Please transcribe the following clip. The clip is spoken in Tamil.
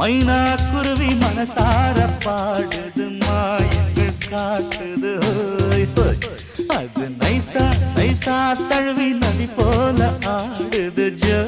மைனா குருவி மனசார பாடுது மாயங்கள் காட்டுது ஹோய் ஹோய். அது நைசா நைசா தழுவி நதி போல ஆடுது ஜோ